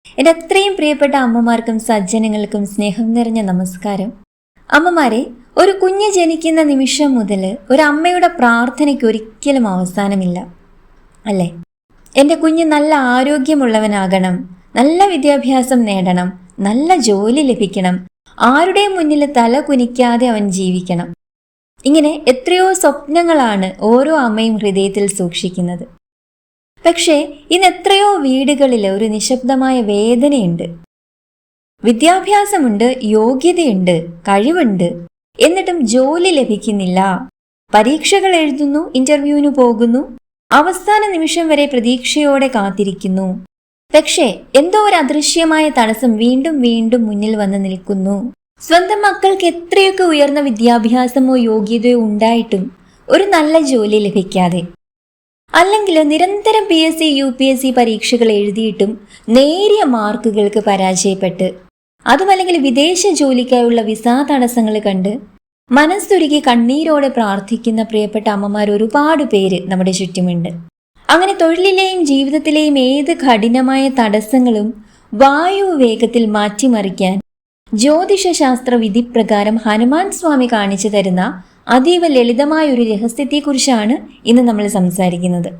എൻ്റെ അത്രയും പ്രിയപ്പെട്ട അമ്മമാർക്കും സജ്ജനങ്ങൾക്കും സ്നേഹം നിറഞ്ഞ നമസ്കാരം. അമ്മമാരെ, ഒരു കുഞ്ഞ് ജനിക്കുന്ന നിമിഷം മുതൽ ഒരു അമ്മയുടെ പ്രാർത്ഥനയ്ക്ക് ഒരിക്കലും അവസാനമില്ല, അല്ലേ? എൻ്റെ കുഞ്ഞ് നല്ല ആരോഗ്യമുള്ളവനാകണം, നല്ല വിദ്യാഭ്യാസം നേടണം, നല്ല ജോലി ലഭിക്കണം, ആരുടെയും മുന്നിൽ തല കുനിക്കാതെ അവൻ ജീവിക്കണം. ഇങ്ങനെ എത്രയോ സ്വപ്നങ്ങളാണ് ഓരോ അമ്മയും ഹൃദയത്തിൽ സൂക്ഷിക്കുന്നത്. പക്ഷേ ഇന്ന് എത്രയോ വീടുകളിൽ ഒരു നിശബ്ദമായ വേദനയുണ്ട്. വിദ്യാഭ്യാസമുണ്ട്, യോഗ്യതയുണ്ട്, കഴിവുണ്ട്, എന്നിട്ടും ജോലി ലഭിക്കുന്നില്ല. പരീക്ഷകൾ എഴുതുന്നു, ഇന്റർവ്യൂവിന് പോകുന്നു, അവസാന നിമിഷം വരെ പ്രതീക്ഷയോടെ കാത്തിരിക്കുന്നു. പക്ഷേ എന്തോ ഒരു അദൃശ്യമായ തടസ്സം വീണ്ടും വീണ്ടും മുന്നിൽ വന്ന് നിൽക്കുന്നു. സ്വന്തം മക്കൾക്ക് എത്രയൊക്കെ ഉയർന്ന വിദ്യാഭ്യാസമോ യോഗ്യതയോ ഉണ്ടായിട്ടും ഒരു നല്ല ജോലി ലഭിക്കാതെ, അല്ലെങ്കിൽ നിരന്തരം PSC UPSC പരീക്ഷകൾ എഴുതിയിട്ടും നേരിയ മാർക്കുകൾക്ക് പരാജയപ്പെട്ട്, അതുമല്ലെങ്കിൽ വിദേശ ജോലിക്കായുള്ള വിസ തടസ്സങ്ങൾ കണ്ട് മനസ്സുരുകി കണ്ണീരോടെ പ്രാർത്ഥിക്കുന്ന പ്രിയപ്പെട്ട അമ്മമാർ ഒരുപാട് പേര് നമ്മുടെ ചുറ്റുമുണ്ട്. അങ്ങനെ തൊഴിലിലെയും ജീവിതത്തിലെയും ഏത് കഠിനമായ തടസ്സങ്ങളും വായു വേഗത്തിൽ മാറ്റിമറിക്കാൻ ജ്യോതിഷശാസ്ത്ര വിധി പ്രകാരം ഹനുമാൻ സ്വാമി കാണിച്ചു തരുന്ന അതീവ ലളിതമായ ഒരു രഹസ്യത്തെക്കുറിച്ചാണ് ഇന്ന് നമ്മൾ സംസാരിക്കുന്നത്.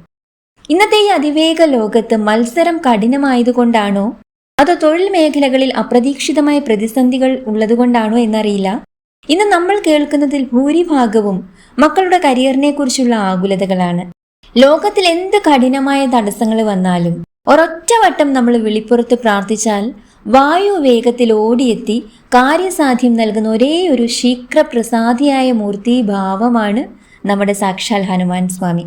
ഇന്നത്തെ ഈ അതിവേഗ ലോകത്ത് മത്സരം കഠിനമായതുകൊണ്ടാണോ അതോ തൊഴിൽ മേഖലകളിൽ അപ്രതീക്ഷിതമായ പ്രതിസന്ധികൾ ഉള്ളതുകൊണ്ടാണോ എന്നറിയില്ല, ഇന്ന് നമ്മൾ കേൾക്കുന്നതിൽ ഭൂരിഭാഗവും മക്കളുടെ കരിയറിനെ കുറിച്ചുള്ള ആകുലതകളാണ്. ലോകത്തിൽ എന്ത് കഠിനമായ തടസ്സങ്ങൾ വന്നാലും ഒരൊറ്റ വട്ടം നമ്മൾ വിളിപ്പുറത്ത് പ്രാർത്ഥിച്ചാൽ വായു വേഗത്തിൽ ഓടിയെത്തി കാര്യസാധ്യം നൽകുന്ന ഒരേ ഒരു ശീഘ്രപ്രസാദിയായ മൂർത്തിഭാവമാണ് നമ്മുടെ സാക്ഷാൽ ഹനുമാൻ സ്വാമി.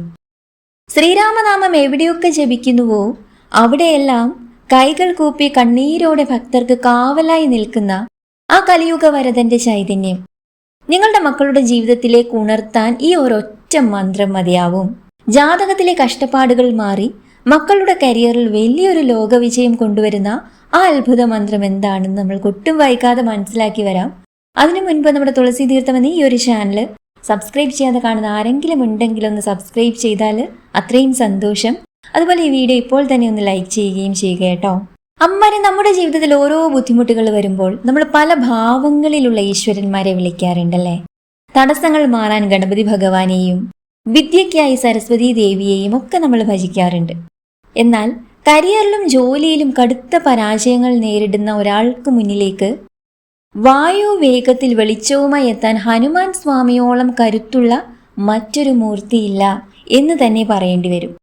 ശ്രീരാമനാമം എവിടെയൊക്കെ ജപിക്കുന്നുവോ അവിടെയെല്ലാം കൈകൾ കൂപ്പി കണ്ണീരോടെ ഭക്തർക്ക് കാവലായി നിൽക്കുന്ന ആ കലിയുഗ വരദന്റെ ചൈതന്യം നിങ്ങളുടെ മക്കളുടെ ജീവിതത്തിലേക്ക് ഉണർത്താൻ ഈ ഒരൊറ്റ മന്ത്രം മതിയാവും. ജാതകത്തിലെ കഷ്ടപ്പാടുകൾ മാറി മക്കളുടെ കരിയറിൽ വലിയൊരു ലോകവിജയം കൊണ്ടുവരുന്ന ആ അത്ഭുത മന്ത്രം എന്താണെന്ന് നമ്മൾ ഒട്ടും വൈകാതെ മനസ്സിലാക്കി വരാം. അതിനു മുൻപ് നമ്മുടെ തുളസി തീർത്ഥം എന്ന ഈ ഒരു ചാനൽ സബ്സ്ക്രൈബ് ചെയ്യാതെ കാണുന്ന ആരെങ്കിലും ഉണ്ടെങ്കിൽ ഒന്ന് സബ്സ്ക്രൈബ് ചെയ്താൽ അത്രയും സന്തോഷം. അതുപോലെ ഈ വീഡിയോ ഇപ്പോൾ തന്നെ ഒന്ന് ലൈക്ക് ചെയ്യുകയും ചെയ്യുക കേട്ടോ. അമ്മമാരെ, നമ്മുടെ ജീവിതത്തിൽ ഓരോ ബുദ്ധിമുട്ടുകൾ വരുമ്പോൾ നമ്മൾ പല ഭാവങ്ങളിലുള്ള ഈശ്വരന്മാരെ വിളിക്കാറുണ്ടല്ലേ. തടസ്സങ്ങൾ മാറാൻ ഗണപതി ഭഗവാനെയും വിദ്യയ്ക്കായി സരസ്വതി ദേവിയെയും ഒക്കെ നമ്മൾ ഭജിക്കാറുണ്ട്. എന്നാൽ കരിയറിലും ജോലിയിലും കടുത്ത പരാജയങ്ങൾ നേരിടുന്ന ഒരാൾക്ക് മുന്നിലേക്ക് വായു വേഗത്തിൽ വെളിച്ചവുമായി എത്താൻ ഹനുമാൻ സ്വാമിയോളം കരുത്തുള്ള മറ്റൊരു മൂർത്തിയില്ല എന്ന് തന്നെ പറയേണ്ടി വരും.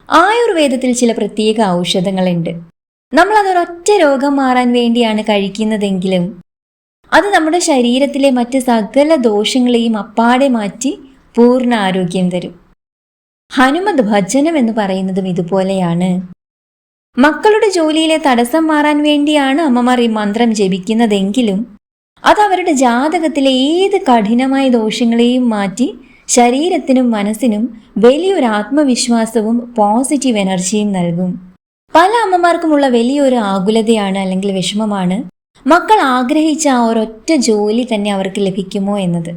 ആയുർവേദത്തിൽ ചില പ്രത്യേക ഔഷധങ്ങളുണ്ട്. നമ്മൾ അതൊരൊറ്റ രോഗം മാറാൻ വേണ്ടിയാണ് കഴിക്കുന്നതെങ്കിലും അത് നമ്മുടെ ശരീരത്തിലെ മറ്റ് സകല ദോഷങ്ങളെയും അപ്പാടെ മാറ്റി പൂർണ്ണ ആരോഗ്യം തരും. ഹനുമത് ഭജനം എന്ന് പറയുന്നതും ഇതുപോലെയാണ്. മക്കളുടെ ജോലിയിലെ തടസ്സം മാറാൻ വേണ്ടിയാണ് അമ്മമാർ ഈ മന്ത്രം ജപിക്കുന്നതെങ്കിലും അത് അവരുടെ ജാതകത്തിലെ ഏത് കഠിനമായ ദോഷങ്ങളെയും മാറ്റി ശരീരത്തിനും മനസ്സിനും വലിയൊരു ആത്മവിശ്വാസവും പോസിറ്റീവ് എനർജിയും നൽകും. പല അമ്മമാർക്കുമുള്ള വലിയൊരു ആകുലതയാണ് അല്ലെങ്കിൽ വിഷമമാണ് മക്കൾ ആഗ്രഹിച്ച ആ ഒരൊറ്റ ജോലി തന്നെ അവർക്ക് ലഭിക്കുമോ എന്നത്.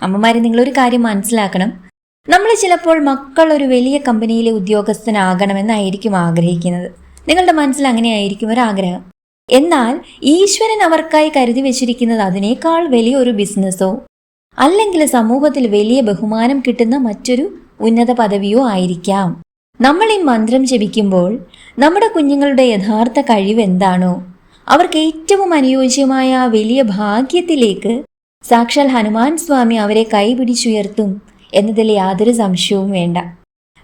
അമ്മമാരെ, നിങ്ങളൊരു കാര്യം മനസ്സിലാക്കണം. നമ്മൾ ചിലപ്പോൾ മക്കൾ ഒരു വലിയ കമ്പനിയിലെ ഉദ്യോഗസ്ഥനാകണമെന്നായിരിക്കും ആഗ്രഹിക്കുന്നത്. നിങ്ങളുടെ മനസ്സിൽ അങ്ങനെയായിരിക്കും ഒരാഗ്രഹം. എന്നാൽ ഈശ്വരൻ അവർക്കായി കരുതി വെച്ചിരിക്കുന്നത് അതിനേക്കാൾ വലിയൊരു ബിസിനസ്സോ അല്ലെങ്കിൽ സമൂഹത്തിൽ വലിയ ബഹുമാനം കിട്ടുന്ന മറ്റൊരു ഉന്നത പദവിയോ ആയിരിക്കാം. നമ്മൾ ഈ മന്ത്രം ജപിക്കുമ്പോൾ നമ്മുടെ കുഞ്ഞുങ്ങളുടെ യഥാർത്ഥ കഴിവ് എന്താണോ അവർക്ക് ഏറ്റവും അനുയോജ്യമായ ആ വലിയ ഭാഗ്യത്തിലേക്ക് സാക്ഷാൽ ഹനുമാൻ സ്വാമി അവരെ കൈപിടിച്ചുയർത്തും എന്നതിൽ യാതൊരു സംശയവും വേണ്ട.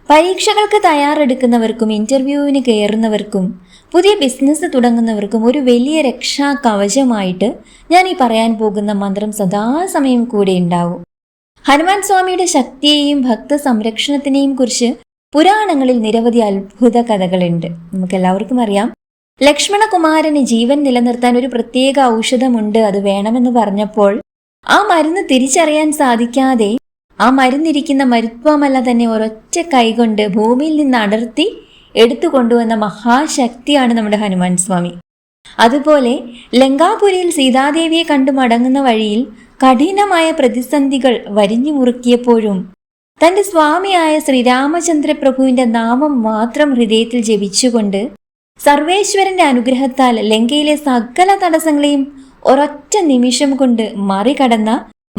പരീക്ഷകൾക്ക് തയ്യാറെടുക്കുന്നവർക്കും ഇന്റർവ്യൂവിന് കയറുന്നവർക്കും പുതിയ ബിസിനസ് തുടങ്ങുന്നവർക്കും ഒരു വലിയ രക്ഷാ കവചമായിട്ട് ഞാൻ ഈ പറയാൻ പോകുന്ന മന്ത്രം സദാസമയം കൂടെ ഉണ്ടാവും. ഹനുമാൻ സ്വാമിയുടെ ശക്തിയെയും ഭക്ത സംരക്ഷണത്തിനെയും കുറിച്ച് പുരാണങ്ങളിൽ നിരവധി അത്ഭുത കഥകളുണ്ട്. നമുക്കെല്ലാവർക്കും അറിയാം, ലക്ഷ്മണകുമാരന് ജീവൻ നിലനിർത്താൻ ഒരു പ്രത്യേക ഔഷധമുണ്ട്, അത് വേണമെന്ന് പറഞ്ഞപ്പോൾ ആ മരുന്ന് തിരിച്ചറിയാൻ സാധിക്കാതെ ആ മരുന്നിരിക്കുന്ന മരുത്വമല്ല തന്നെ ഒരൊറ്റ കൈകൊണ്ട് ഭൂമിയിൽ നിന്ന് അടർത്തി എടുത്തു കൊണ്ടുവന്ന മഹാശക്തിയാണ് നമ്മുടെ ഹനുമാൻ സ്വാമി. അതുപോലെ ലങ്കാപുരിയിൽ സീതാദേവിയെ കണ്ടു മടങ്ങുന്ന വഴിയിൽ കഠിനമായ പ്രതിസന്ധികൾ വരിഞ്ഞു മുറുക്കിയപ്പോഴും തന്റെ സ്വാമിയായ ശ്രീരാമചന്ദ്ര പ്രഭുവിന്റെ നാമം മാത്രം ഹൃദയത്തിൽ ജപിച്ചുകൊണ്ട് സർവേശ്വരന്റെ അനുഗ്രഹത്താൽ ലങ്കയിലെ സകല തടസ്സങ്ങളെയും ഒരൊറ്റ നിമിഷം കൊണ്ട് മറികടന്ന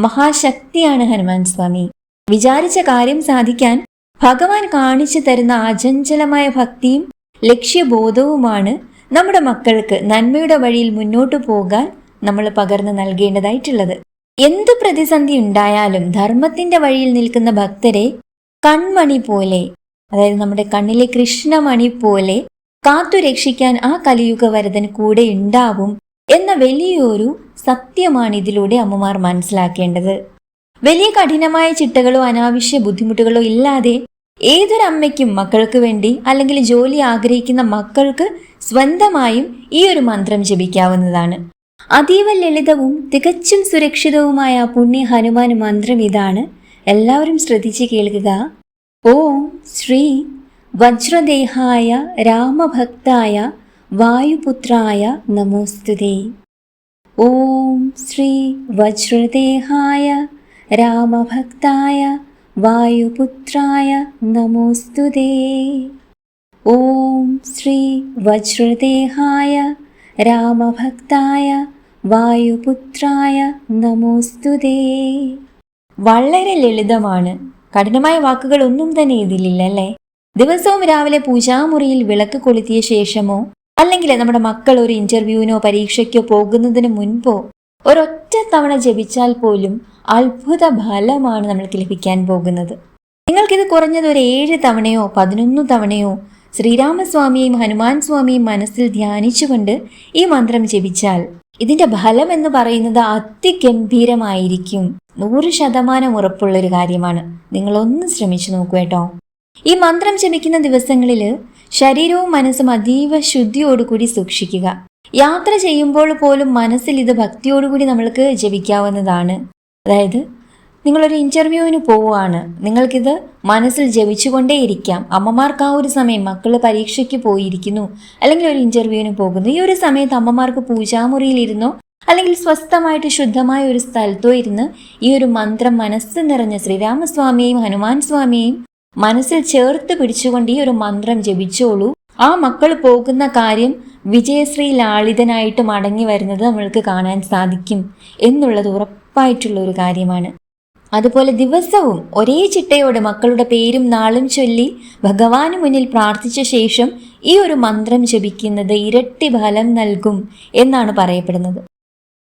മഹാശക്തിയാണ് ഹനുമാൻ സ്വാമി. വിചാരിച്ച കാര്യം സാധിക്കാൻ ഭഗവാൻ കാണിച്ചു തരുന്ന അചഞ്ചലമായ ഭക്തിയും ലക്ഷ്യബോധവുമാണ് നമ്മുടെ മക്കൾക്ക് നന്മയുടെ വഴിയിൽ മുന്നോട്ടു പോകാൻ നമ്മൾ പകർന്നു നൽകേണ്ടതായിട്ടുള്ളത്. എന്തു പ്രതിസന്ധി ഉണ്ടായാലും ധർമ്മത്തിന്റെ വഴിയിൽ നിൽക്കുന്ന ഭക്തരെ കൺമണി പോലെ, അതായത് നമ്മുടെ കണ്ണിലെ കൃഷ്ണമണി പോലെ കാത്തു രക്ഷിക്കാൻ ആ കലിയുഗ വരദൻ കൂടെ ഉണ്ടാവും എന്ന വലിയൊരു സത്യമാണ് ഇതിലൂടെ അമ്മമാർ മനസ്സിലാക്കേണ്ടത്. വലിയ കഠിനമായ ചിട്ടകളോ അനാവശ്യ ബുദ്ധിമുട്ടുകളോ ഇല്ലാതെ ഏതൊരമ്മയ്ക്കും മക്കൾക്ക് വേണ്ടി അല്ലെങ്കിൽ ജോലി ആഗ്രഹിക്കുന്ന മക്കൾക്ക് സ്വന്തമായും ഈ ഒരു മന്ത്രം ജപിക്കാവുന്നതാണ്. അതീവ ലളിതവും തികച്ചും സുരക്ഷിതവുമായ പുണ്യ ഹനുമാൻ മന്ത്രം ഇതാണ്. എല്ലാവരും ശ്രദ്ധിച്ച് കേൾക്കുക. ഓം ശ്രീ വജ്രദേഹായ രാമഭക്തായ വായുപുത്രായ നമോസ്തുതേ. ഓം ശ്രീ വജ്രദേഹായ രാമഭക്തായ വായുപുത്രായ നമോസ്തുതേ. ഓം ശ്രീ വജ്രദേഹായ രാമഭക്തായ വായുപുത്രായ നമോസ്തുതേ. വളരെ ലളിതമാണ്. കഠിനമായ വാക്കുകളൊന്നും തന്നെ ഇതിലില്ല അല്ലേ? ദിവസവും രാവിലെ പൂജാമുറിയിൽ വിളക്ക് കൊളുത്തിയ ശേഷമോ അല്ലെങ്കിൽ നമ്മുടെ മക്കൾ ഒരു ഇന്റർവ്യൂവിനോ പരീക്ഷയ്ക്കോ പോകുന്നതിന് മുൻപോ ഒരൊറ്റ തവണ ജപിച്ചാൽ പോലും അത്ഭുത ഫലമാണ് നമ്മൾക്ക് ലഭിക്കാൻ പോകുന്നത്. നിങ്ങൾക്കിത് കുറഞ്ഞത് ഒരു 7 തവണയോ 11 തവണയോ ശ്രീരാമസ്വാമിയെയും ഹനുമാൻ സ്വാമിയും മനസ്സിൽ ധ്യാനിച്ചുകൊണ്ട് ഈ മന്ത്രം ജപിച്ചാൽ ഇതിന്റെ ഫലം എന്ന് പറയുന്നത് അതിഗംഭീരമായിരിക്കും. 100% ഉറപ്പുള്ളൊരു കാര്യമാണ്. നിങ്ങളൊന്ന് ശ്രമിച്ചു നോക്കൂ കേട്ടോ. ഈ മന്ത്രം ജപിക്കുന്ന ദിവസങ്ങളിൽ ശരീരവും മനസ്സും അതീവ ശുദ്ധിയോടുകൂടി സൂക്ഷിക്കുക. യാത്ര ചെയ്യുമ്പോൾ പോലും മനസ്സിൽ ഇത് ഭക്തിയോടുകൂടി നമ്മൾക്ക് ജപിക്കാവുന്നതാണ്. അതായത് നിങ്ങളൊരു ഇന്റർവ്യൂവിന് പോവുകയാണ്, നിങ്ങൾക്കിത് മനസ്സിൽ ജപിച്ചുകൊണ്ടേയിരിക്കാം. അമ്മമാർക്ക് ആ ഒരു സമയം, മക്കൾ പരീക്ഷയ്ക്ക് പോയിരിക്കുന്നു അല്ലെങ്കിൽ ഒരു ഇന്റർവ്യൂവിന് പോകുന്നു, ഈ ഒരു സമയത്ത് അമ്മമാർക്ക് പൂജാമുറിയിൽ ഇരുന്നോ അല്ലെങ്കിൽ സ്വസ്ഥമായിട്ട് ശുദ്ധമായ ഒരു സ്ഥലത്തോ ഇരുന്ന് ഈ ഒരു മന്ത്രം മനസ്സ് നിറഞ്ഞ ശ്രീരാമസ്വാമിയെയും ഹനുമാൻ സ്വാമിയെയും മനസ്സിൽ ചേർത്ത് പിടിച്ചുകൊണ്ട് ഈ ഒരു മന്ത്രം ജപിച്ചോളൂ. ആ മക്കൾ പോകുന്ന കാര്യം വിജയശ്രീ ലാളിതനായിട്ട് മടങ്ങി വരുന്നത് നമ്മൾക്ക് കാണാൻ സാധിക്കും എന്നുള്ളത് ഉറപ്പായിട്ടുള്ള ഒരു കാര്യമാണ്. അതുപോലെ ദിവസവും ഒരേ ചിട്ടയോടെ മക്കളുടെ പേരും നാളും ചൊല്ലി ഭഗവാന് മുന്നിൽ പ്രാർത്ഥിച്ച ശേഷം ഈ ഒരു മന്ത്രം ജപിക്കുന്നത് ഇരട്ടി ഫലം നൽകും എന്നാണ് പറയപ്പെടുന്നത്.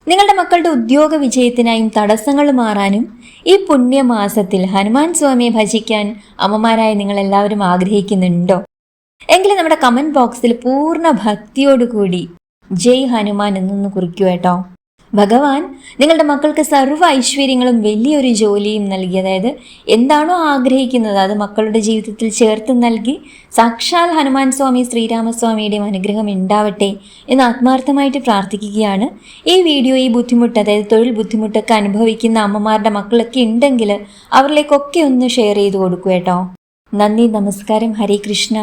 നിങ്ങളുടെ മക്കളുടെ ഉദ്യോഗ വിജയത്തിനായും തടസ്സങ്ങൾ മാറാനും ഈ പുണ്യമാസത്തിൽ ഹനുമാൻ സ്വാമിയെ ഭജിക്കാൻ അമ്മമാരായ നിങ്ങൾ എല്ലാവരും ആഗ്രഹിക്കുന്നുണ്ടോ? എങ്കിലും നമ്മുടെ കമന്റ് ബോക്സിൽ പൂർണ്ണ ഭക്തിയോടുകൂടി ജയ് ഹനുമാൻ എന്നൊന്ന് കുറിക്കൂ കേട്ടോ. ഭഗവാൻ നിങ്ങളുടെ മക്കൾക്ക് സർവ്വ ഐശ്വര്യങ്ങളും വലിയൊരു ജോലിയും നൽകി, അതായത് എന്താണോ ആഗ്രഹിക്കുന്നത് അത് മക്കളുടെ ജീവിതത്തിൽ ചേർത്ത് നൽകി സാക്ഷാൽ ഹനുമാൻ സ്വാമി ശ്രീരാമസ്വാമിയുടെയും അനുഗ്രഹം ഉണ്ടാവട്ടെ എന്ന് ആത്മാർത്ഥമായിട്ട് പ്രാർത്ഥിക്കുകയാണ്. ഈ വീഡിയോ ഈ ബുദ്ധിമുട്ട്, അതായത് തൊഴിൽ ബുദ്ധിമുട്ടൊക്കെ അനുഭവിക്കുന്ന അമ്മമാരുടെ മക്കളൊക്കെ ഉണ്ടെങ്കിൽ അവരിലേക്കൊക്കെ ഒന്ന് ഷെയർ ചെയ്ത് കൊടുക്കൂ കേട്ടോ. നന്ദി, നമസ്കാരം, ഹരേ കൃഷ്ണ.